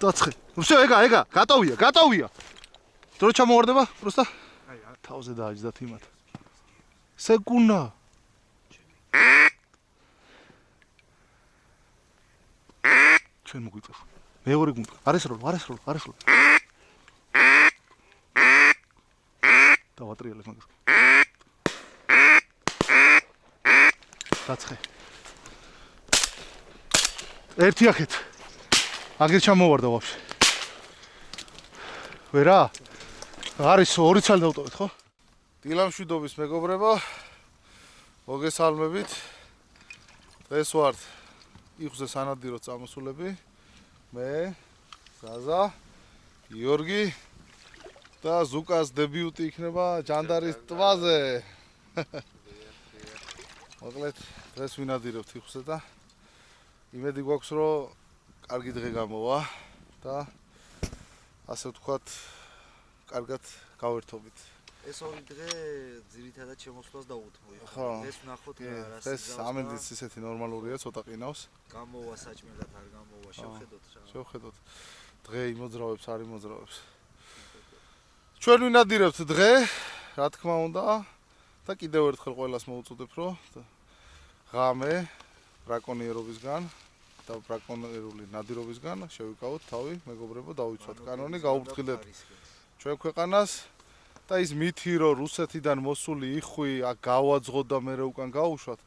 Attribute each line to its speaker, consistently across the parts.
Speaker 1: დაცხე. Всё, ეგა, გატოვია. დრო ჩამოვარდება, просто. თავზე დააჯდათ იმათ. სეკუნა. ჩვენ მოგვიწევ. მეორე გუნდი. არესრო. დავატრიალებ მაგას. დაცხე. ერთი აქეთ. აგერ ჩამოვარდა ვაფშე. ვერა? არის ორი ცალი დავტოვეთ, ხო? დილამშვიდობის მეგობრებო. მოგესალმებით. დღეს ვართ იხუზე სანადირო წამოსულები. მე, ზაზა, გიორგი და ზუკას დებიუტი იქნება ჯანდარის ტბაზე. მოკლედ, დღეს ვინადირებთ იხუზე და იმედი გვაქვს, რომ კარგი დღე გამოვა და ასე ვთქვათ, კარგად გავერთობით.
Speaker 2: ეს ორი დღე ძირითადად შემოსვლას დაუთმოია.
Speaker 1: ხო.
Speaker 2: ეს ვნახოთ რა
Speaker 1: ეს ამენდიც ისეთი ნორმალურია, ცოტა ყინავს.
Speaker 2: გამოვა საჭმელად არ გამოვა, შევხედოთ რა.
Speaker 1: შევხედოთ. დღე იმოძრავებს, არ იმოძრავებს. ჩვენ ვინადირებთ დღე, რა თქმა უნდა, და კიდევ ერთხელ ყველას მოვუწოდებ, რომ ღამე ბრაკონიერობისგან და ბრაკონიერული ნადირობისგან შევიკავოთ თავი, მეგობრებო, დავიცვათ კანონი, გაუფრთხილდეთ ჩვენ ქვეყანას და ის მითი, რომ რუსეთიდან მოსული იხვი აქ გავაძღოთ და მერე უკან გაუშვათ,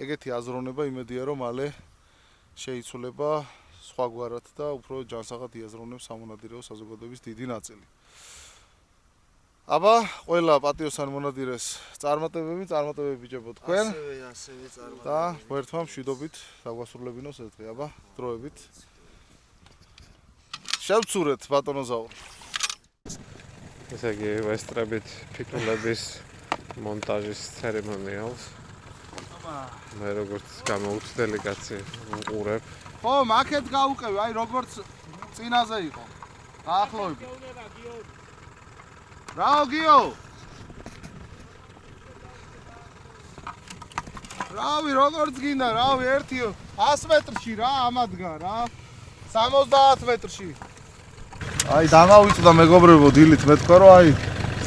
Speaker 1: ეგეთი აზროვნება იმედია, რომ მალე შეიცვლება სხვაგვარად და უფრო ჯანსაღად იაზროვნებს სამონადირეო საზოგადოების დიდი ნაწილი. აბა, ყველა პატიოსან მონადირეს წარმატებები ბიჭებო თქვენ.
Speaker 2: ასევე წარმატებები.
Speaker 1: და ღმერთმა მშვიდობით დაგვასრულებინოს ეს დღე, აბა, დროებით. შევცურეთ ბატონო ზაურ.
Speaker 3: ესე იგი, ვესტრებით ფიქრების მონტაჟის ცერემონიალს. მე როგორც გამოუცდელი კაცი ვუყურებ.
Speaker 1: ხო, მაქეთ გაუყევი, აი როგორც წინაზე იყო. დაახლოებით. რაო გიო? რავი, როგორც გინდა, რავი, 100 მეტრში რა, ამადგა რა. 70 მეტრში. აი, დამავიწდა მეგობრებო დილით, მე თქვა რომ აი,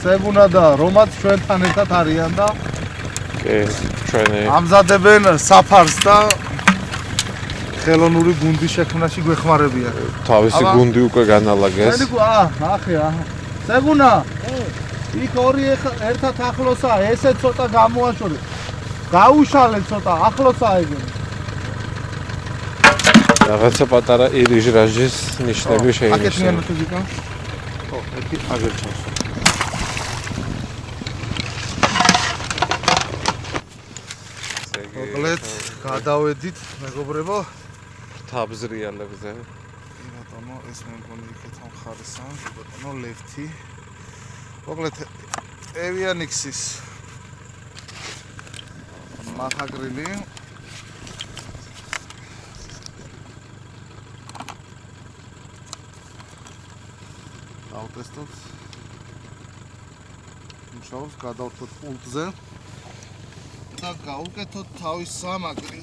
Speaker 1: სეგუნა და რომაც ჩვენთან ერთად არიან და
Speaker 3: კი, ჩვენი
Speaker 1: ამზადებენ საფარს და ხელოვნური გუნდის შექმნაში გვეხმარებიან.
Speaker 3: თავისი გუნდი უკვე განალაგეს.
Speaker 1: ახე. სეგუნა. იქ ორი ერთად ახლოსაა, ესე ცოტა გამოაშორე. გაუშალე ცოტა, ახლოსაა ეგენი.
Speaker 3: რაღაცა პატარა ირიჟ-რაჟის ნიშნები
Speaker 1: აკეთნიან
Speaker 3: შეინიშნება.
Speaker 1: ფიზიკა. ხო, ერთი აგერ ჩავს. მოკლედ, გადავედით, მეგობრებო.
Speaker 3: თაბზრიალებზე.
Speaker 1: ბატონო, ეს მე მგონი იქეთ მხარესა, ბატონო, ლეფტი. მოკლედ, ევიანიქსის მახაგრილი. ავტესტოთ. მუშაობს, გადავთოთ პულტზე. და გავუკეთოთ თავის სამაგრი.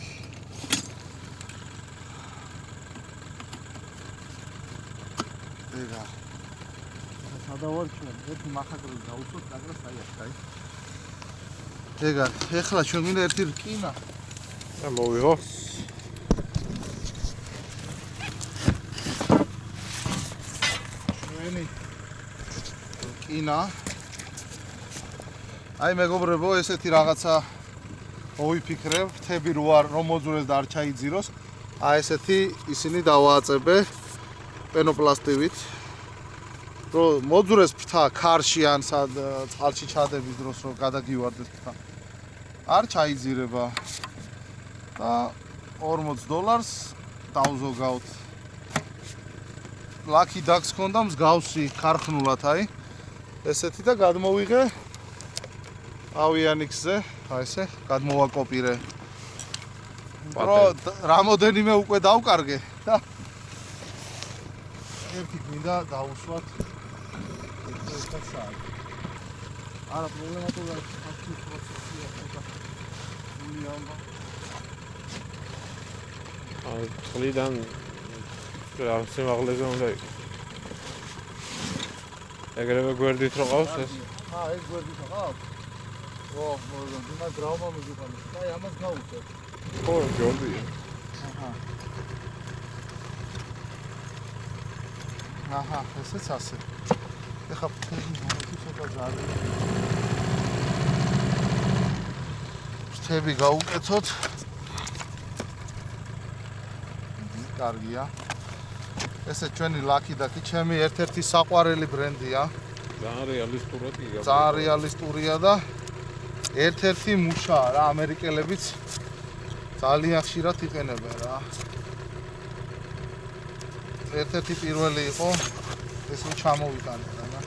Speaker 1: ეგა. სადავარჩენ, ერთი მახაგრილი დაუწოთ, დაგრას აი აქ, აი. ეგა, ეხლა ჩვენ მინდა ერთი რკინა.
Speaker 3: და მოვიღო.
Speaker 1: ჩვენი რკინა. აი მეგობრებო, ესეთი რაღაცა მოვიფიქრებ, თები რო არ რომ მოძურეს და არ ჩაიძიროს. აი ესეთი ისინი დავააწებე პენოპლასტივით. რომ მოძურეს ფრთა ქარში ან სად წყალში ჩადების დროს რომ გადაგივარდეს ფრთა. არ ჩაიძირება. და $40 დავზოგავთ. Lucky Ducks ქონდა მსგავსი ქარხნულად, აი. ესეთი და გადმოვიღე ავიანიქსზე, აი ესე, გადმოვაკოპირე. რამოდენიმე უკვე დავკარგე და ერთი მინდა დავუსვათ ეს საათი. არა პრობლემატურია ფაქტი პროცესია ხოდა.
Speaker 3: თლიდან რა სიმაღლეზე უნდა იყოს. ეგრევე გვერდით რო ყავს ეს?
Speaker 1: ეს გვერდით ყავს. მოგონ, იმას გრავმა მიგიყანოს. აი, ამას გავუწევ.
Speaker 3: ხო, ჯობია.
Speaker 1: აჰა, ესეც ასე. ეხა ცოტა ზარი. ფრთები გაუკეთოთ. კარგია. ესე ჩვენი Lucky Duck, ჩემი ერთ-ერთი საყვარელი ბრენდია.
Speaker 3: ძალიან რეალისტურად იგავ.
Speaker 1: ძალიან რეალისტურია და ერთ-ერთი მუშაა რა, ამერიკელებიც ძალიან ხშირად იყენებენ რა. ერთ-ერთი პირველი იყო ესე ჩამოვიტანა რა.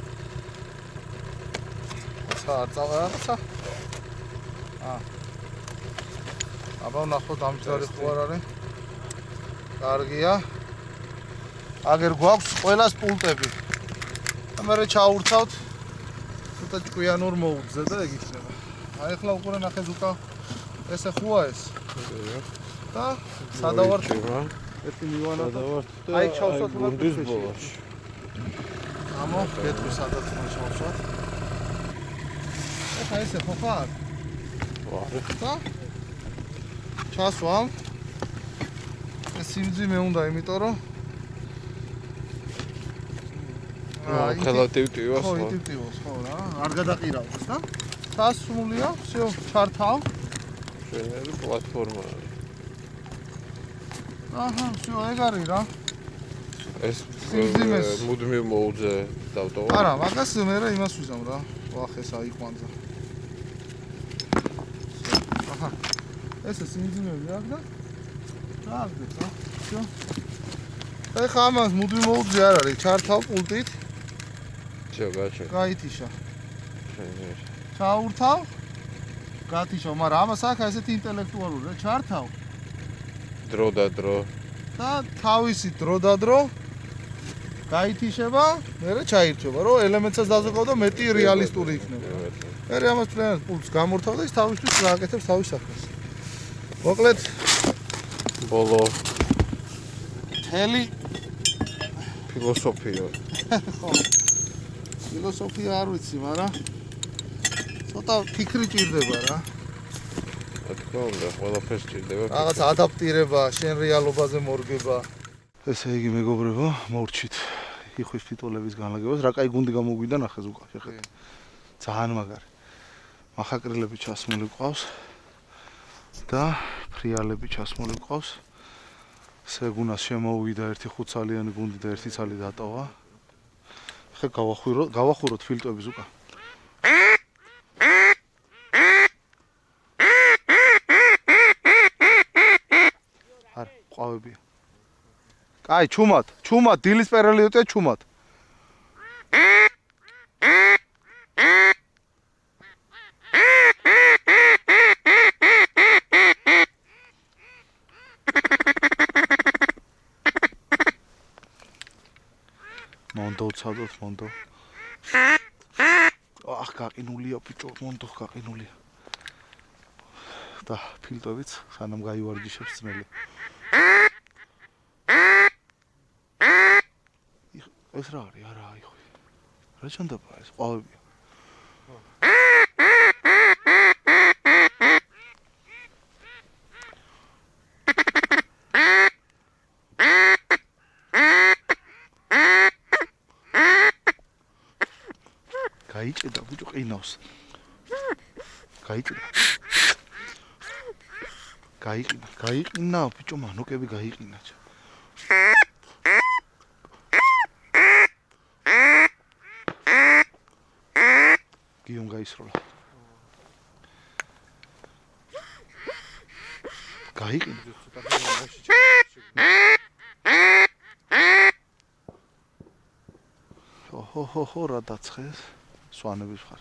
Speaker 1: ცა არ წავარაცა. აბა ნახოთ ამჯერად ხო არ არის. კარგია. აგერ გვაქვს ყველას პულტები. ამერე ჩაურთავთ. ცოტა ჭკვიანურ მოუძზე და ეგ იქნება. აი ახლა უკვე ნახეთ უკა ესე ხუა ეს. და სადავარ ერთი მივანა და აი ჩავსვათ
Speaker 3: გუნდის ბოლოში.
Speaker 1: ამო კეთრი სადაც ჩავსვათ. ეხა ესე ხო ხარ? და ჩასვამ. ეს სიმძიმე უნდა, იმიტომ რომ
Speaker 3: ხელატივტივას
Speaker 1: ხო, იტივტივოს ხო რა, არ გადაყირავს და ჩასულია, всё, ჩართავ.
Speaker 3: ჩვენი პლატფორმა არის.
Speaker 1: აჰა, всё, ეგ არის რა.
Speaker 3: ეს
Speaker 1: სიმძიმეს.
Speaker 3: მუდმივ მოუძე დავტოვა.
Speaker 1: არა, მაგას მე იმას ვიზამ რა. ვახეს აიყვანძა. აჰა. ესე სიმძიმები აქ და დააგდეთ რა. всё. ეხა ამას მუდმივ მოუძე არ არის, ჩართავ პულტით.
Speaker 3: გაჩა.
Speaker 1: გაითიშა. ჩაურთავ. გათიშო, მაგრამ ამას აქ ესეთი ინტელექტუალური რა, ჩართავ.
Speaker 3: დრო და დრო.
Speaker 1: და თავისი დრო და დრო გაითიშება, მერე ჩაირჩება, რომ ელემენტსაც დაზოგავ და მეტი რეალისტური იქნება. მერე ამას პლანს პულს გამორთავ და ის თავისთვის გააკეთებს თავის საქმეს. მოკლედ
Speaker 3: ბოლო
Speaker 1: თელი
Speaker 3: ფილოსოფია.
Speaker 1: ხო. ფილოსოფია არ ვიცი, მაგრამ ცოტა ფიქრი ჭირდება რა.
Speaker 3: რა თქმა უნდა, ყველაფერს ჭირდება.
Speaker 1: რაღაც ადაპტირება, შენ რეალობაზე მორგება. ესე იგი მეგობრებო, მორჩით იხვის ფიტოლების განლაგებას. რა კაი გუნდი გამოგვიდა ნახეს უკან, შეხედე. ძალიან მაგარი. მახაკრილები ჩასმული ყავს და ფრიალები ჩასმული ყავს. სეგუნას შემოვიდა ერთი ხუთცალიანი გუნდი და ერთი ცალი დატოვა. ხე გავახუროთ ფილტვების უკან. არა, ყვავებია. კაი, ჩუმად, დილის პერიოდია ჩუმად. მონდო უცადოთ, მონდო. აх, გაყინულია ბიჭო, მონდო გაყინულია. და ფილტვებიც სანამ გაივარჯიშებს ძმელი. ეს რა არის? არა, იხო. რა ჩანდაბა ეს? ყვავებია. გაიჭედა ბიჭო ყინავს. გაიჭედა. გაიყინა ბიჭო, მანუკები გაიყინა. გიომ გაისროლა. გაიყინა. ხო, რა დაცხეს? სვანების ხარ.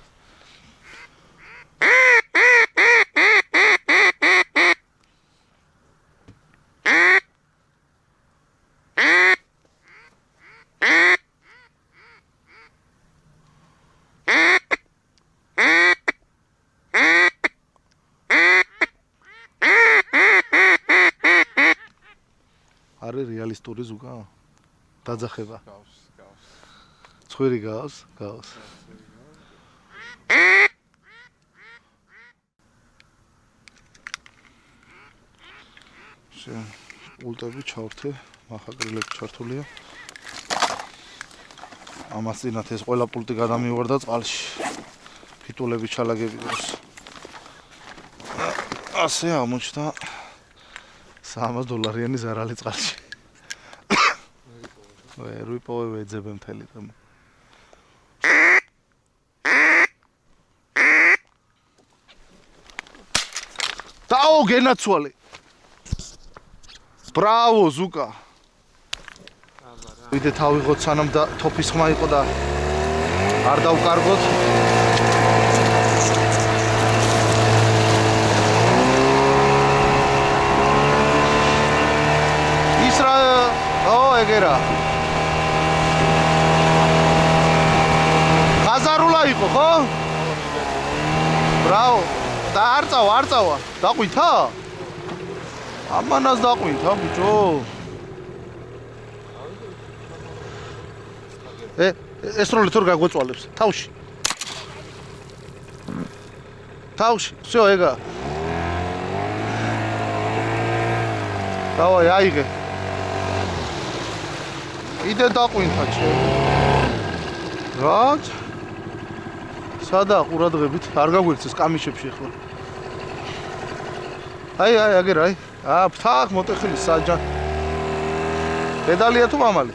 Speaker 1: არის რეალისტური ზუგა? დაძახება.
Speaker 3: გავს.
Speaker 1: ცხვირი გავს. პულტები ჩავრთე, მახაგრილები ჩართულია. ამას წინათ ეს ყველა პულტი გადამივარდა წყალში. ფიტულები ჩალაგები დროს. ასე აღმოჩნდა $300 ზარალი წყალში. ვერ ვიპოვე ვეძებე მთელი დღე. დაო გენაცვალე. ბრავო ზუკა. ვიდე თავიღოთ სანამ და თოფის ხმა იყო და არ დავკარგოთ. ის რა ეგერა. ხაზარულა იყო ხო? ბრავო. და არ წავა. დაყვინთა? ამანას დაყვინთა ბიჭო. ეს როლი თორ გაგვეწვალებს თავში. всё ეგა. დავაი აიღე. იდე დაყვინთა ჩემ. რაც? სადა ყურადღებით არ გაგვერცეს კამიშებში ხო? აი აგერა აი. ფთახ მოტეხილი საჯა. დედალია თუ მამალი?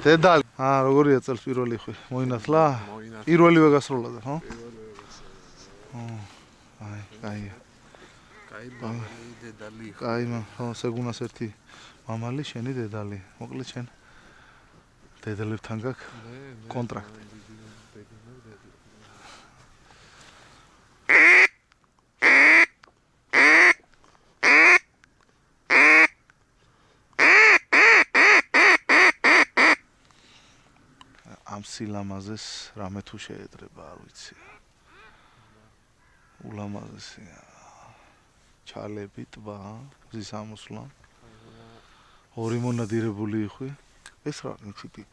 Speaker 1: დედალი. როგორია წელს პირველი ხვი? მოინათლა? პირველივე გასროლა და ხო? აი, კაია.
Speaker 2: კაი მამალი დედალი.
Speaker 1: კაი ხო, სეგუნას ერთი მამალი, შენი დედალი. მოკლედ შენ დედალებთან გაქვს კონტრაქტი. ამ სილამაზეს რამე თუ შეედრება, არ ვიცი. ულამაზესია. ჩალები, ტბა, მზის ამოსვლა. ორი მონადირებული იხვი. ეს რა ტიპი?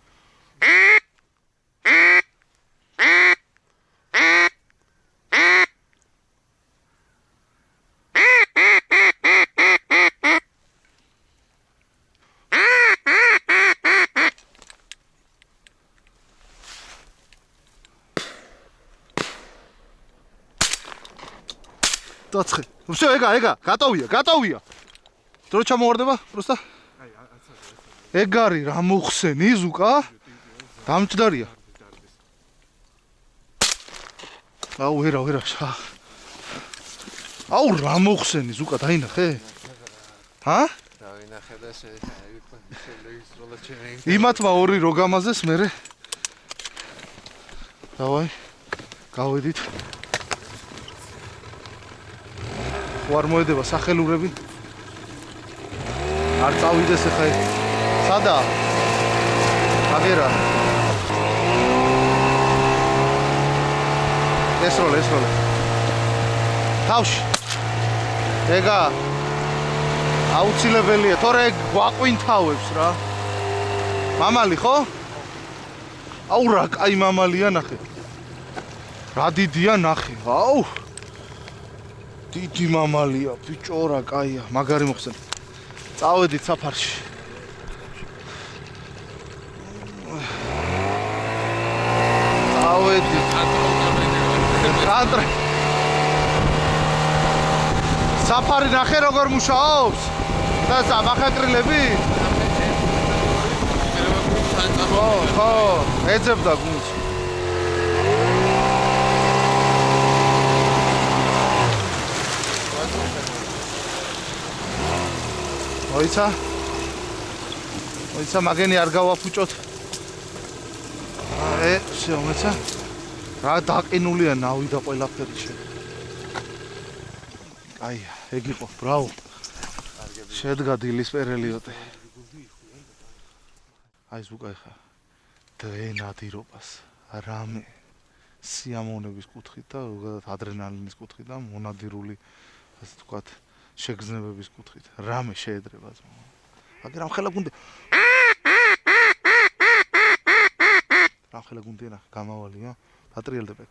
Speaker 1: დაცხე. всё, ეგა, გატოვია. დრო ჩამოვარდება, просто. ეგარი რა მოხსენი ზუკა? დამჭდარია. აუ, ვერა. აუ, რა მოხსენი ზუკა, დაინახე? ჰა?
Speaker 3: დავინახე და შეlegistроლა ჩემი.
Speaker 1: იმათმა ორი რო გამაზეს მერე. დავაი. გავედით. ვარ მოედება სახელურები. არ წავიდეს ახლა. სადა? აგერა. ეს როლე. თავში. ეგა. აუცილებელია, თორე გვაყვინთავებს რა. მამალი ხო? აუ რა კაი მამალია ნახე. რა დიდია ნახე. აუ. დიდი მამალია, ბიჭო რა კაია, მაგარი მოხსენ. წავედით საფარში. წავედით. საფარი ნახე როგორ მუშაობს? და სამახაკრილები? ხო, ეძებდა გუნდს. მოიცა მაგენი არ გავაფუჭოთ. всё, მოიცა. რა დაყინულია ნავი და ყველაფერი შე. აია, ეგ იყო, ბრავო. შედგა დილის პერელიოტე. აი ზუკა ხა. დრენადირობას, რამე სიამოვნების კუთხით და ზოგადად ადრენალინის კუთხით და მონადირული ასე ვთქვათ შეგრძნებების კუთხით. რამე შეედრება ძმა. მაგრამ ხელა გუნდი. ხელა გუნდია გამავალია. დატრიელდება.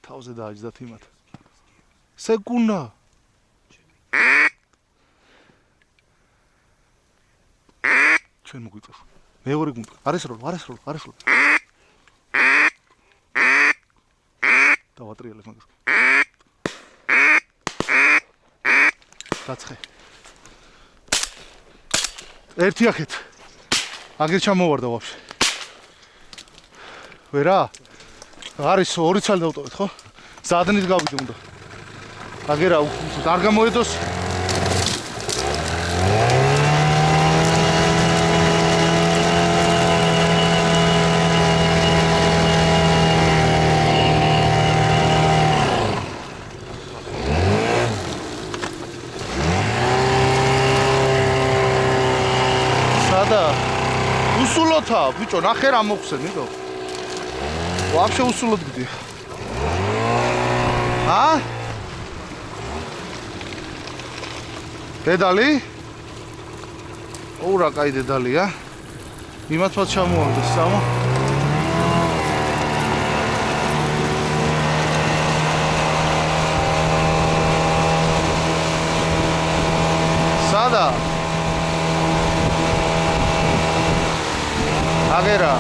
Speaker 1: თავზე დააჯდათ იმათ. სეკუნა. ჩვენ მოგვიწევს. მეორე გუნდი. არის რო. დავატრიალებ მაგას. დაცხე. ერთი აქეთ. აგერ ჩამოვარდა ვაფშე. ვერა? არის ორი ცალი დავტოვეთ, ხო? ზადნით გავიდე უნდა. აგერა არ გამოედოს. სადა? უსულოთა, ბიჭო, ნახე რა მოხსენიდო. ვაფშე უსულოდ გდია. დედალი? ოურა კაი დედალია. იმათවත් ჩამოვარდეს სამო. სადა? აგერა.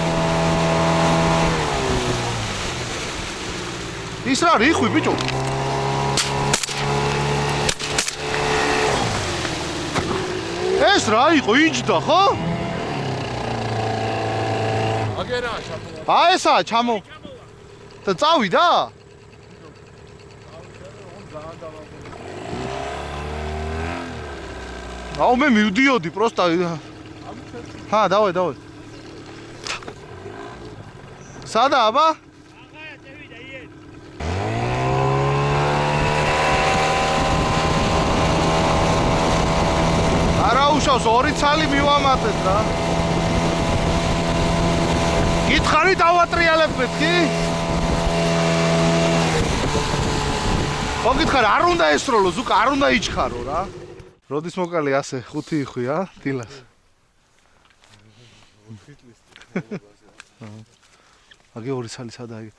Speaker 1: ის რა რიხვი ბიჭო? ეს რა იყო იჯდა ხო?
Speaker 3: აგერა ჩამო.
Speaker 1: ესა ჩამო. და წავიდა? აუ მე მივდიოდი პროსტა. დავай. სადა აბა? არაუშავს ორი ცალი მივამატეთ რა. გითხარი დავატრიალებ მეთქი? მოგითხარი არ უნდა ესროლო, ზუკა არ უნდა იჩხარო რა. როდის მოკალი ასე 5 იხვია დილას. აგე ორი ცალი სადაა?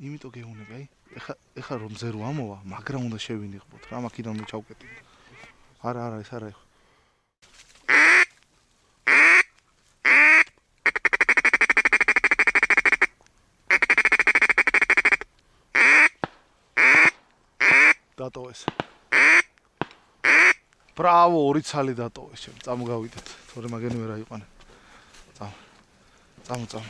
Speaker 1: იმიტომ გეუნები, აი. ეხა რომ ზე რო ამოვა, მაგრამ უნდა შევინიღბოთ რა, მაქიდან უნდა ჩავკეტინო. არა, ეს არა ეხა. დატოვეს. ბრავო, ორი ცალი დატოვეს, ჩემ წამოგავიდეთ, თორე მაგენი ვერ აიყვანე. წამო.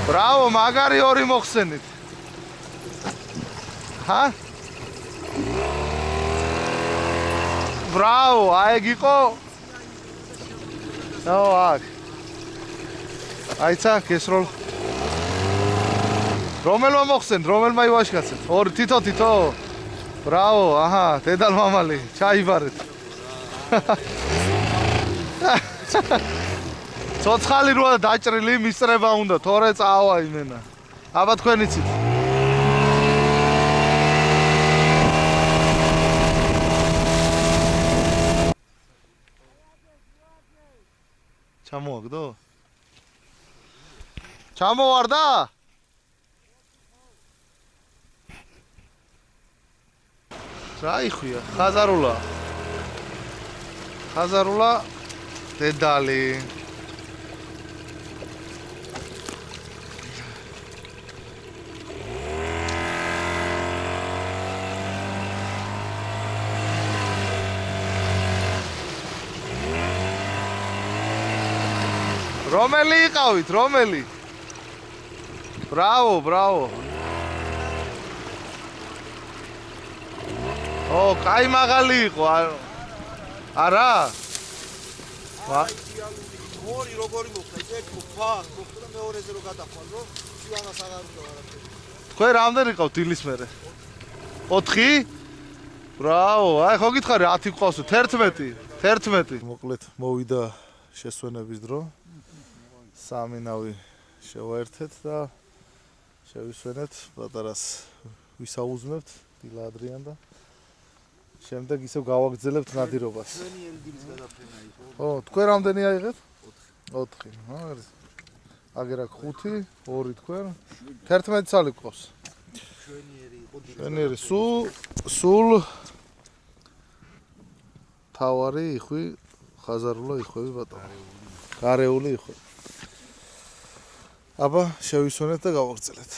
Speaker 1: ბრავო, მაგარი ორი მოხსენით. ბრავო, აი გიყო? აქ. აიცა, გესროლ. რომელმა მოხსენთ, რომელმა ივაშკაცეთ? ორი თითო. ბრავო, დედალ მამალი, ჩაიბარეთ. ცოცხალი როა დაჭრილი მისწრება უნდა, თორე წავა იმენა. აბა თქვენ იცით. ჩამოვაგდო? ჩამოვარდა? რა იხვია? ხაზარულა დედალი. რომელი იყავით, რომელი? ბრავო. კაი მაღალი იყო. არა?
Speaker 2: ორი როგორი მოხდა ის ერთი მოხდა და მეორეზე რო გადახვალ რომ სიამას აღარ უნდა არაფერი
Speaker 1: თქვენ რამდენი ყავთ დილის მერე 4 ბრავო აი ხო გითხარი 10 გყავს 11 მოკლედ მოვიდა შესვენების დრო სამი ნავი შევაერთეთ და შევისვენეთ პატარას ვისაუზმებთ დილა ადრიან და შემდეგ ისევ გავაგრძელებთ ნადირობას
Speaker 2: ჩვენი ელდილის გადაფრენა იყო
Speaker 1: ხო თქვენ რამდენი აიღეთ 4 არის აგერ აქ 5 2 თქვენ 11 წალი გყავს
Speaker 2: ჩვენიერი იყო
Speaker 1: ჩვენიერი სულ თავარი იხვი ხაზარულა იხვები ბატონო გარეული იხვი აბა შევისვენეთ და გავაგრძელეთ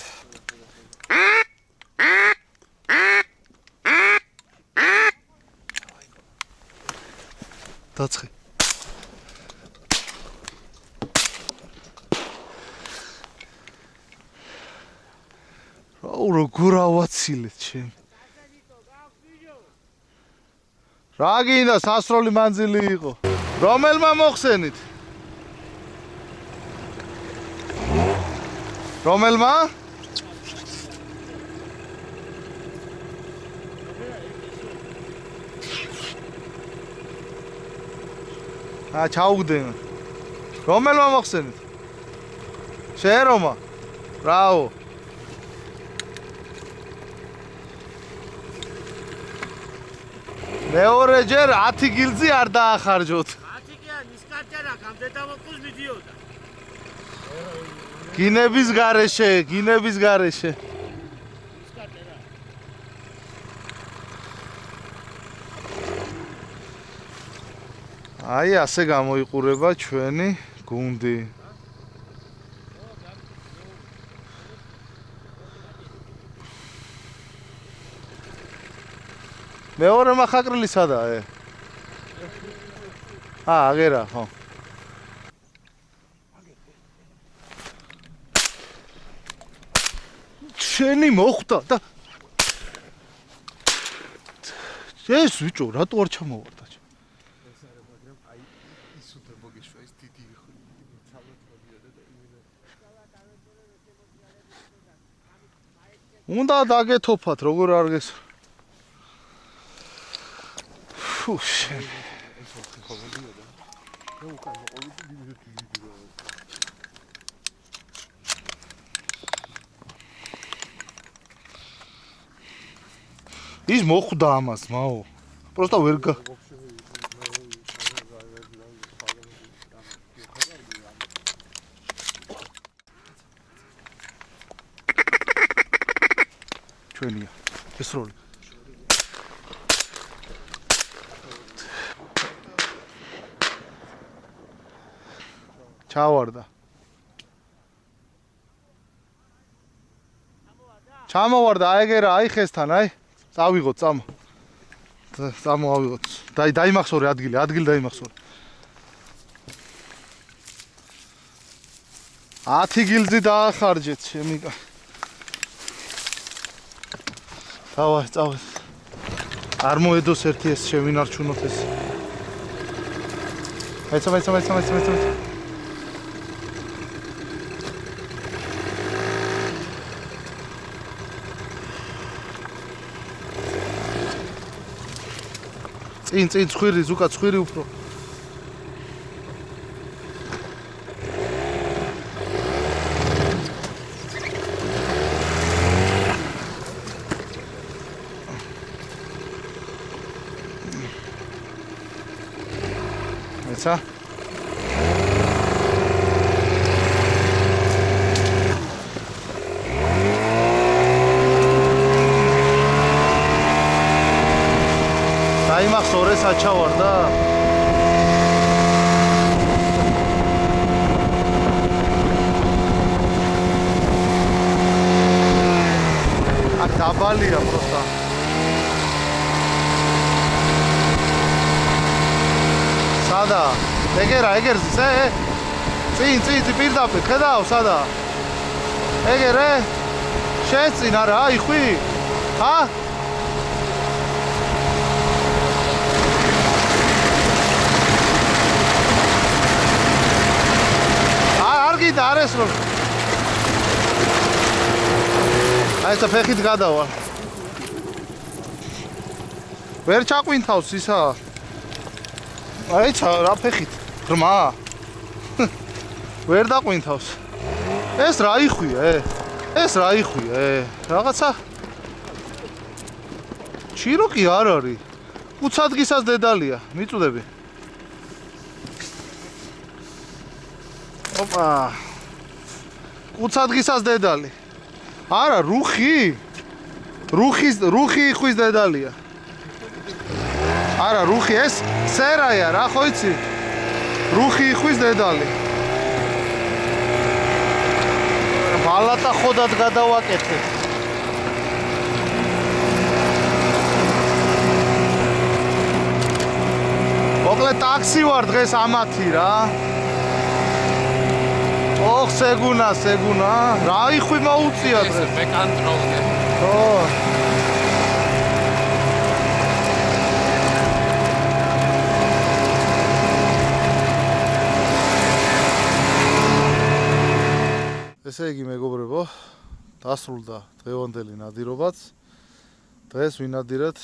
Speaker 1: დაცხი როგორ ავაცილეთ ჩემ რა გინდა სასროლი მანძილი იყო რომელმა მოხსენით რომელმა ჩაუგდენ რომელმა მოხსენით შეერომა ბრავო მეორეჯერ 10 გილზი არ დაახარჯოთ
Speaker 4: 10 კი არ ნისკარტერა გამდედამოყუს მიდიოდა
Speaker 1: გინების გარეშე
Speaker 4: ნისკარტერა
Speaker 1: აი ასე გამოიყურება ჩვენი გუნდი მეორე מחაკრილი სადაა აგერა ხო შენი მოხდა და ეს ვიჭო რატო არ ჩამოვარდა უნდა დაგეთოფათ როგორ არ გეს შენ ის მოხვდა ამას მაო პროსტა ვერ გა ჩვენია ეს როლი ჩავარდა ჩამოვარდა აიგერა აი ხესთან აი წავიღოთ წამო ავიღოთ დაიმახსოვრე ადგილი დაიმახსოვრე 10 გილზი დაახარჯეთ შემი წავით არ მოედოს ერთი ეს შევინარჩუნოთ ეს მეცა წინ ცხვირი ზუკა ცხვირი უფრო მეცა დაიმახსოვრე საჩავარდა აქ დაბალია პროსტა სადა ეგერზე წინ პირდაპირ ხედავ სადა ეგერე შენ წინ არა იხვი ჰა გიდა არის რომ აი ეს ფეხით გადავალ ვერ ჩაყვინთავს ისა აი რა ფეხით ღრმა ვერ დაყვინთავს ეს რა იხვია რაღაცა ჩიროკი არ არის უცადგისას დედალია მიწუდები ოპა უცადგისას დედალი არა რუხი იხვის დედალია არა რუხი ეს სერაია რა ხო იცი რუხი იხვის დედალი ბალატა ხოდად გადავაკეთეთ მოკლედ ტაქსი ვარ დღეს ამათი რა ოხ სეგუნა რა იხვი მოუწია დღეს
Speaker 3: მე კონტროლზე
Speaker 1: ო ესე იგი მეგობრებო დასრულდა დღევანდელი ნადირობაც დღეს ვინადირეთ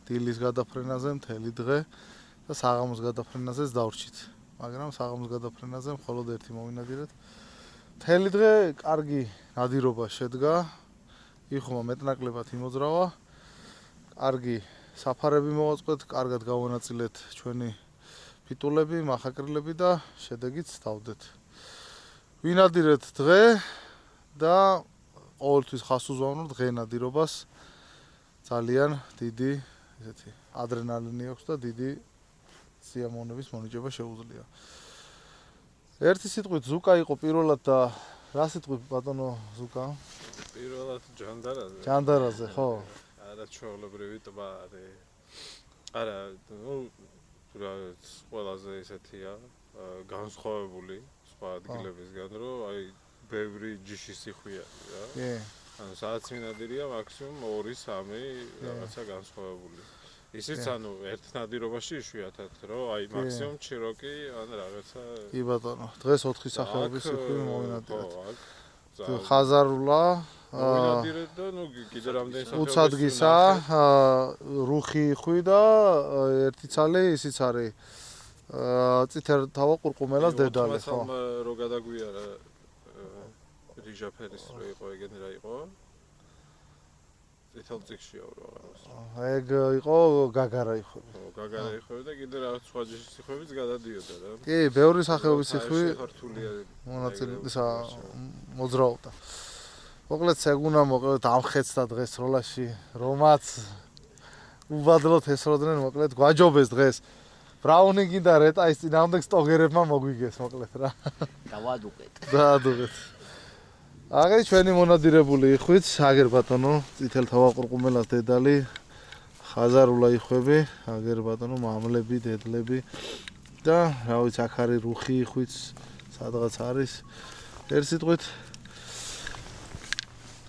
Speaker 1: დილის გადაფრენაზე მთელი დღე და საღამოს გადაფრენაზეც დავრჩით მაგრამ საღამოს გადაფრენაზე მხოლოდ ერთი მოვინადირეთ მთელი დღე კარგი ნადირობა შედგა იხუმა მეტნაკლებად იმოძრავა კარგი საფარები მოვაწყეთ კარგად გავანაწილეთ ჩვენი ფიტულები მახაკრილები და შედეგიც დავდეთ ვინადირეთ დღე და ყოველთვის ხას უზვავნოთ დღე ნადირობას ძალიან დიდი ესეთი ადრენალინი აქვს და დიდი სიამოვნების მონიჭება შეუძლია. ერთი სიტყვით ზუკა იყო პირველად და რა სიტყვით ბატონო ზუკა?
Speaker 3: პირველად ჯანდარაზე.
Speaker 1: ჯანდარაზე, ხო?
Speaker 3: არა ჩვეულებრივი ტბა არის. არა, ნუ რაც ყველაზე ესეთია, განსხვავებული სხვა ადგილებისგან, რომ აი ბევრი ჯიში სიხვია რა. კი. ანუ სადაც მინადირია მაქსიმუმ 2-3 რაღაცა განსხვავებული. ისიც ანუ ერთ ნადირობაში იშვიათად რომ აი მაქსიმუმ ჩიროკი ან რაღაცა
Speaker 1: კი ბატონო დღეს 4 სახეობის სიხვი მოვინადირეთ ხაზარულა
Speaker 3: მოვინადირეთ და ნუ კიდე რამდენი სახეობის
Speaker 1: უცადგისა რუხი იხვი და ერთი ცალი ისიც არის წითელ თავა ყურყუმელას დედალი ხო
Speaker 3: რო გადაგვიარა რიჟაფერის რო იყო ეგენი რა იყო წითელ წიგშია რაღაც.
Speaker 1: ეგ იყო გაგარა იხვები.
Speaker 3: ხო, გაგარა იხვები და კიდე რაღაც სხვა ჯიშის სიხვებიც გადადიოდა რა.
Speaker 1: კი, ბევრი სახეობის სიხვი
Speaker 3: ხართულია
Speaker 1: მონაწილეა მოძრაობდა. მოკლედ სეგუნა მოკლედ ამხეცდა დღეს როლაში, რომაც უბადლოთ ესროდნენ მოკლედ გვაჯობეს დღეს. ბრაუნინგი და რეტაის წინააღმდეგ სტოგერებმა მოგვიგეს მოკლედ რა.
Speaker 4: დავადუყეთ.
Speaker 1: დაადუყეთ. აგერ ჩვენი მონადირებული იხვით, აგერ ბატონო, წითელ თავა ყურყუმელას დედალი, ხაზარულა იხვები, აგერ ბატონო, მამლები, დედლები და რა ვიცი, აქ არის რუხი იხვიც, სადღაც არის. ერთ სიტყვით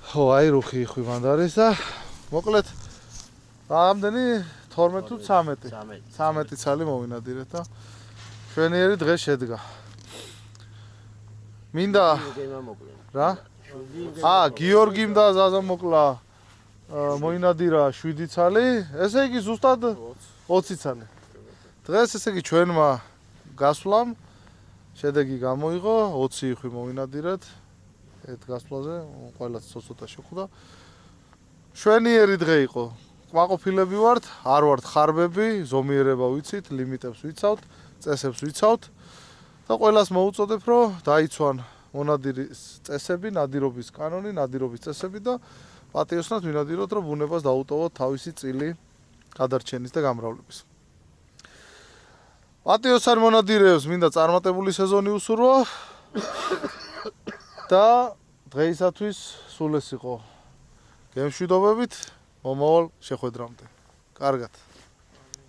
Speaker 1: ხო, აი რუხი იხვი მანდ არის და მოკლედ რამდენი 12 თუ 13. 13 ცალი მოვინადირეთ და ჩვენიერი დღე შედგა. მინდა რა? გიორგიმ და ზაზამ მოკლა მოინადირა 7 ცალი, ესე იგი ზუსტად 20 ცალი. დღეს ესე იგი ჩვენმა გასვლამ შედეგი გამოიღო, 20 იხვი მოვინადირეთ. ერთ გასვლაზე ყველაც ცოტა შეხვდა. შვენიერი დღე იყო. კმაყოფილები ვართ, არ ვართ ხარბები, ზომიერება ვიცით, ლიმიტებს ვიცავთ, წესებს ვიცავთ და ყველას მოუწოდებ, რომ დაიცვან მონადირის წესები, ნადირობის კანონი, ნადირობის წესები და პატიოსნად ვინადიროთ, რომ ბუნებას დაუტოვოთ თავისი წილი გადარჩენის და გამრავლების. პატიოსან მონადირეებს მინდა წარმატებული სეზონი უსურვა და დღეისათვის სულ ეს იყო. გემშვიდობებით, მომავალ შეხვედრამდე. კარგად.